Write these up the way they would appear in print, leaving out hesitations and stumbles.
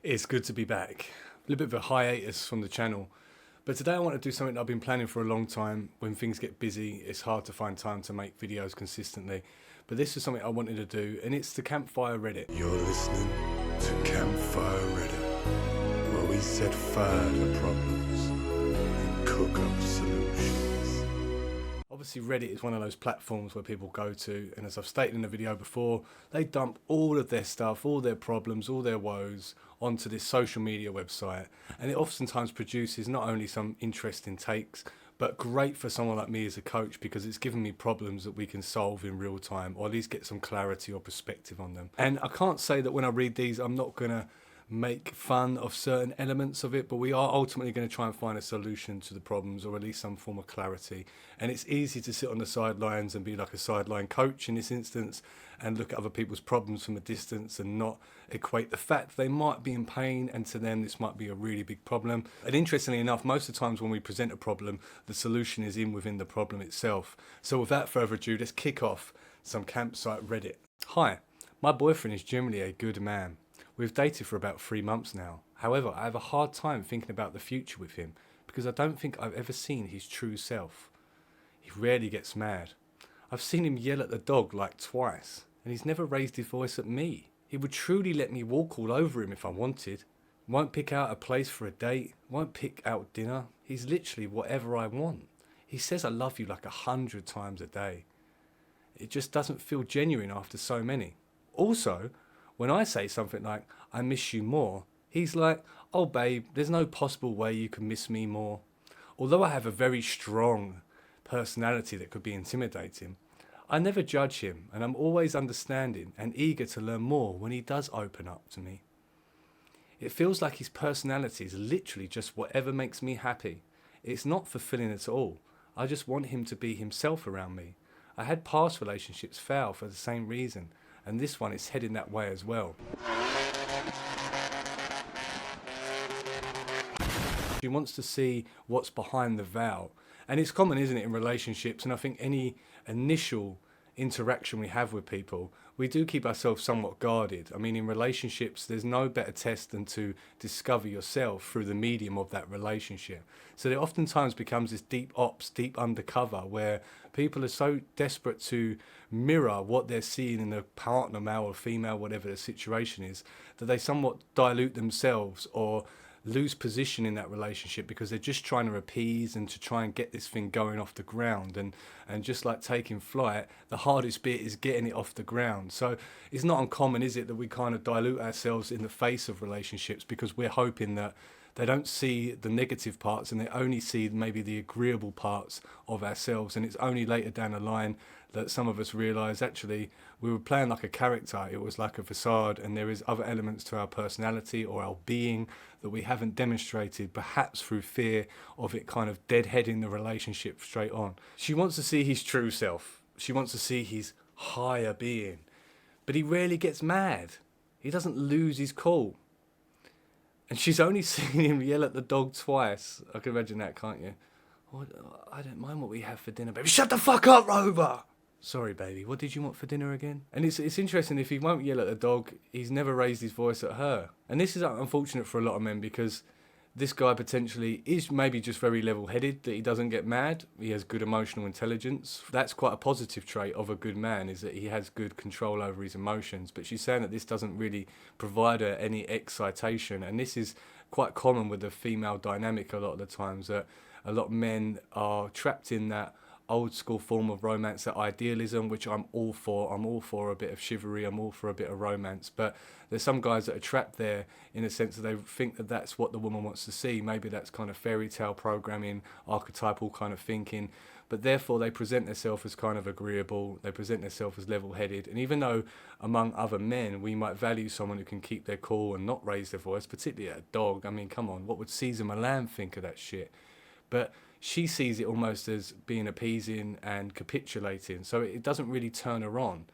It's good to be back. A little bit of a hiatus from the channel. But today I want to do something that I've been planning for a long time. When things get busy, it's hard to find time to make videos consistently. But this is something I wanted to do, and it's the Campfire Reddit. You're listening to Campfire Reddit, where we set fire to problems and cook up solutions. Obviously Reddit is one of those platforms where people go to, and as I've stated in the video before, they dump all of their stuff, all their problems, all their woes onto this social media website, and it oftentimes produces not only some interesting takes, but great for someone like me as a coach, because it's given me problems that we can solve in real time, or at least get some clarity or perspective on them. And I can't say that when I read these I'm not going to make fun of certain elements of it, but we are ultimately going to try and find a solution to the problems, or at least some form of clarity. And it's easy to sit on the sidelines and be like a sideline coach in this instance and look at other people's problems from a distance and not equate the fact they might be in pain, and to them this might be a really big problem. And interestingly enough, most of the times when we present a problem, the solution is within the problem itself. So without further ado, let's kick off some campsite Reddit. Hi, my boyfriend is generally a good man. We've dated for about 3 months now. However, I have a hard time thinking about the future with him because I don't think I've ever seen his true self. He rarely gets mad. I've seen him yell at the dog like twice, and he's never raised his voice at me. He would truly let me walk all over him if I wanted. Won't pick out a place for a date, won't pick out dinner. He's literally whatever I want. He says I love you like 100 times a day. It just doesn't feel genuine after so many. Also, when I say something like, I miss you more, he's like, oh babe, there's no possible way you can miss me more. Although I have a very strong personality that could be intimidating, I never judge him, and I'm always understanding and eager to learn more when he does open up to me. It feels like his personality is literally just whatever makes me happy. It's not fulfilling at all. I just want him to be himself around me. I had past relationships fail for the same reason, and this one is heading that way as well. She wants to see what's behind the veil. And it's common, isn't it, in relationships, and I think any initial interaction we have with people, we do keep ourselves somewhat guarded. I mean, in relationships, there's no better test than to discover yourself through the medium of that relationship. So there oftentimes becomes this deep ops, deep undercover, where people are so desperate to mirror what they're seeing in a partner, male or female, whatever the situation is, that they somewhat dilute themselves or lose position in that relationship because they're just trying to appease and to try and get this thing going off the ground. And just like taking flight, the hardest bit is getting it off the ground. So it's not uncommon, is it, that we kind of dilute ourselves in the face of relationships because we're hoping that they don't see the negative parts and they only see maybe the agreeable parts of ourselves. And it's only later down the line that some of us realise actually we were playing like a character. It was like a facade, and there is other elements to our personality or our being that we haven't demonstrated, perhaps through fear of it kind of deadheading the relationship straight on. She wants to see his true self. She wants to see his higher being. But he rarely gets mad. He doesn't lose his cool. And she's only seen him yell at the dog twice. I can imagine that, can't you? Oh, I don't mind what we have for dinner, baby. Shut the fuck up, Rover! Sorry, baby, what did you want for dinner again? And it's interesting, if he won't yell at the dog, he's never raised his voice at her. And this is unfortunate for a lot of men, because this guy potentially is maybe just very level-headed, that he doesn't get mad. He has good emotional intelligence. That's quite a positive trait of a good man, is that he has good control over his emotions. But she's saying that this doesn't really provide her any excitation. And this is quite common with the female dynamic a lot of the times, that a lot of men are trapped in that old school form of romance, that idealism, which I'm all for. I'm all for a bit of chivalry, I'm all for a bit of romance, but there's some guys that are trapped there in a sense that they think that that's what the woman wants to see. Maybe that's kind of fairy tale programming, archetypal kind of thinking, but therefore they present themselves as kind of agreeable, they present themselves as level-headed. And even though among other men we might value someone who can keep their cool and not raise their voice, particularly a dog, I mean, come on, what would Caesar Milan think of that shit? But she sees it almost as being appeasing and capitulating, so it doesn't really turn her on.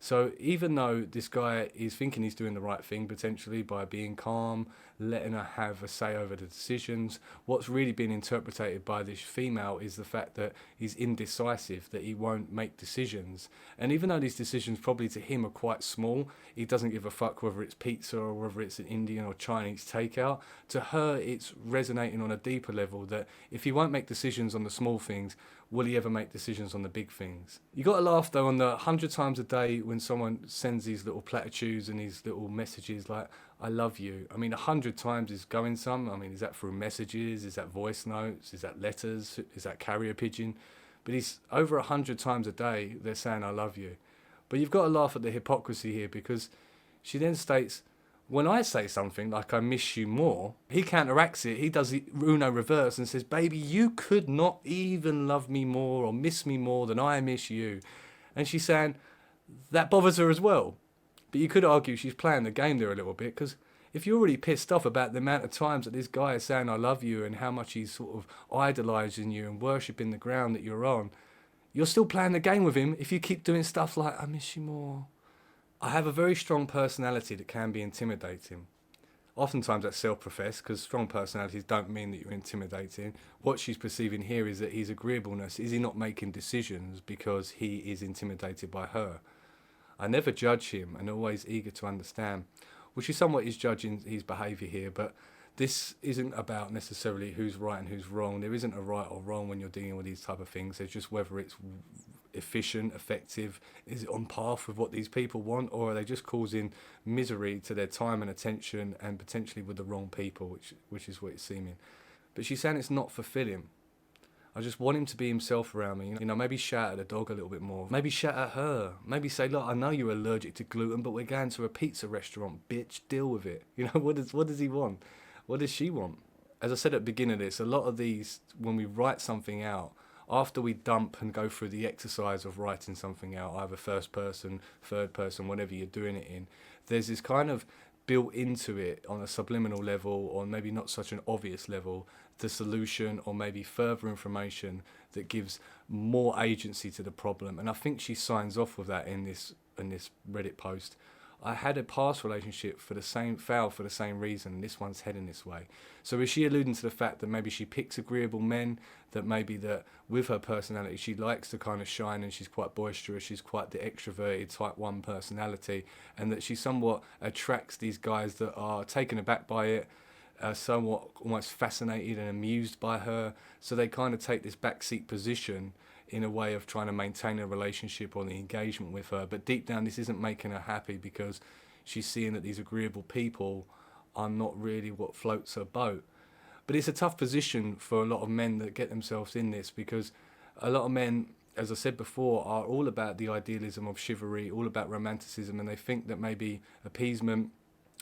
So even though this guy is thinking he's doing the right thing potentially by being calm, letting her have a say over the decisions, what's really been interpreted by this female is the fact that he's indecisive, that he won't make decisions. And even though these decisions probably to him are quite small, he doesn't give a fuck whether it's pizza or whether it's an Indian or Chinese takeout. To her, it's resonating on a deeper level that if he won't make decisions on the small things, will he ever make decisions on the big things? You got to laugh though on the 100 times a day when someone sends these little platitudes and these little messages like, I love you. I mean, 100 times is going some. I mean, is that through messages? Is that voice notes? Is that letters? Is that carrier pigeon? But he's over 100 times a day, they're saying, I love you. But you've got to laugh at the hypocrisy here, because she then states, when I say something like I miss you more, he counteracts it. He does the Uno reverse and says, baby, you could not even love me more or miss me more than I miss you. And she's saying that bothers her as well. But you could argue she's playing the game there a little bit, because if you're already pissed off about the amount of times that this guy is saying I love you and how much he's sort of idolising you and worshipping the ground that you're on, you're still playing the game with him if you keep doing stuff like I miss you more. I have a very strong personality that can be intimidating. Oftentimes that's self-professed, because strong personalities don't mean that you're intimidating. What she's perceiving here is that his agreeableness, is he not making decisions because he is intimidated by her? I never judge him and always eager to understand, which is somewhat is judging his behaviour here, but this isn't about necessarily who's right and who's wrong. There isn't a right or wrong when you're dealing with these type of things. There's just whether it's efficient, effective, is it on path with what these people want, or are they just causing misery to their time and attention and potentially with the wrong people, which is what it's seeming. But she's saying it's not fulfilling. I just want him to be himself around me. You know, maybe shout at the dog a little bit more. Maybe shout at her. Maybe say, look, I know you're allergic to gluten, but we're going to a pizza restaurant, bitch. Deal with it. You know, what does he want? What does she want? As I said at the beginning of this, a lot of these, when we write something out, after we dump and go through the exercise of writing something out, either first person, third person, whatever you're doing it in, there's this kind of built into it on a subliminal level, or maybe not such an obvious level, the solution or maybe further information that gives more agency to the problem. And I think she signs off with that in this Reddit post. I had a past relationship failed for the same reason, and this one's heading this way. So is she alluding to the fact that maybe she picks agreeable men, that maybe that with her personality she likes to kind of shine and she's quite boisterous, she's quite the extroverted type 1 personality, and that she somewhat attracts these guys that are taken aback by it, somewhat almost fascinated and amused by her, so they kind of take this backseat position in a way of trying to maintain a relationship or the engagement with her. But deep down, this isn't making her happy, because she's seeing that these agreeable people are not really what floats her boat. But it's a tough position for a lot of men that get themselves in this, because a lot of men, as I said before, are all about the idealism of chivalry, all about romanticism, and they think that maybe appeasement,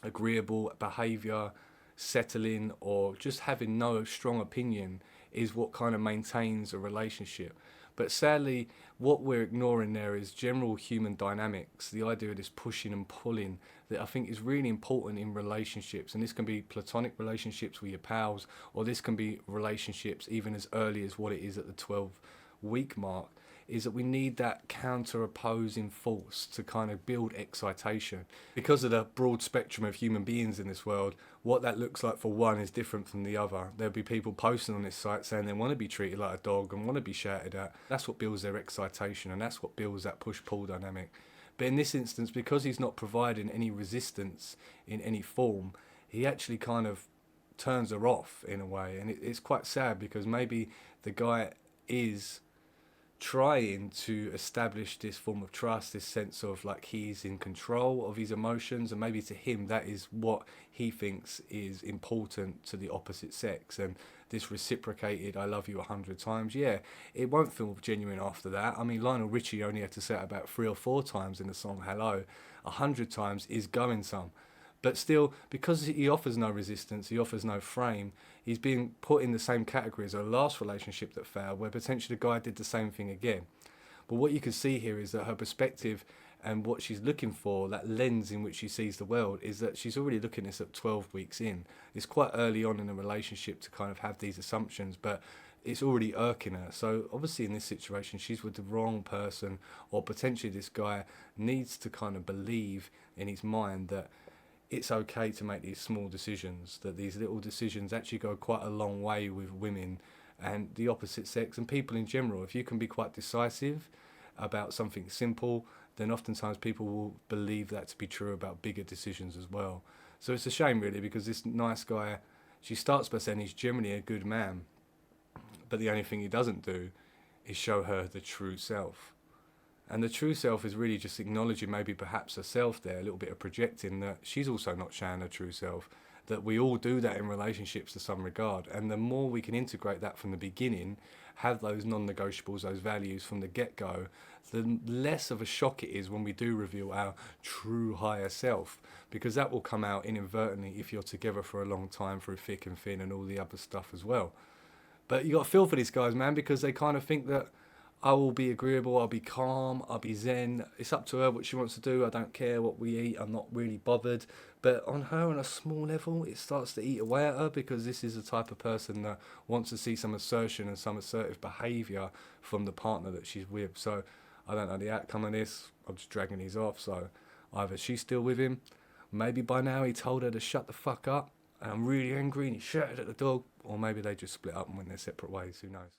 agreeable behaviour, settling, or just having no strong opinion is what kind of maintains a relationship. But sadly, what we're ignoring there is general human dynamics, the idea of this pushing and pulling that I think is really important in relationships. And this can be platonic relationships with your pals, or this can be relationships even as early as what it is at the 12-week mark, is that we need that counter-opposing force to kind of build excitation. Because of the broad spectrum of human beings in this world, what that looks like for one is different from the other. There'll be people posting on this site saying they want to be treated like a dog and want to be shouted at. That's what builds their excitation, and that's what builds that push-pull dynamic. But in this instance, because he's not providing any resistance in any form, he actually kind of turns her off in a way. And it's quite sad, because maybe the guy is trying to establish this form of trust, this sense of like he's in control of his emotions, and maybe to him that is what he thinks is important to the opposite sex. And this reciprocated I love you 100 times, yeah, it won't feel genuine after that. I mean, Lionel Richie only had to say it about 3 or 4 times in the song Hello. 100 times is going some. But still, because he offers no resistance, he offers no frame, he's being put in the same category as a last relationship that failed, where potentially the guy did the same thing again. But what you can see here is that her perspective and what she's looking for, that lens in which she sees the world, is that she's already looking at this at 12 weeks in. It's quite early on in a relationship to kind of have these assumptions, but it's already irking her. So obviously in this situation, she's with the wrong person, or potentially this guy needs to kind of believe in his mind that it's okay to make these small decisions, that these little decisions actually go quite a long way with women and the opposite sex and people in general. If you can be quite decisive about something simple, then oftentimes people will believe that to be true about bigger decisions as well. So it's a shame really, because this nice guy, she starts by saying he's generally a good man, but the only thing he doesn't do is show her the true self. And the true self is really just acknowledging maybe perhaps herself there, a little bit of projecting that she's also not showing her true self, that we all do that in relationships to some regard. And the more we can integrate that from the beginning, have those non-negotiables, those values from the get-go, the less of a shock it is when we do reveal our true higher self, because that will come out inadvertently if you're together for a long time through thick and thin and all the other stuff as well. But you got to feel for these guys, man, because they kind of think that I will be agreeable, I'll be calm, I'll be zen. It's up to her what she wants to do. I don't care what we eat. I'm not really bothered. But on her, on a small level, it starts to eat away at her, because this is the type of person that wants to see some assertion and some assertive behaviour from the partner that she's with. So I don't know the outcome of this. I'm just dragging these off. So either she's still with him, maybe by now he told her to shut the fuck up, and I'm really angry and he shouted at the dog, or maybe they just split up and went their separate ways. Who knows?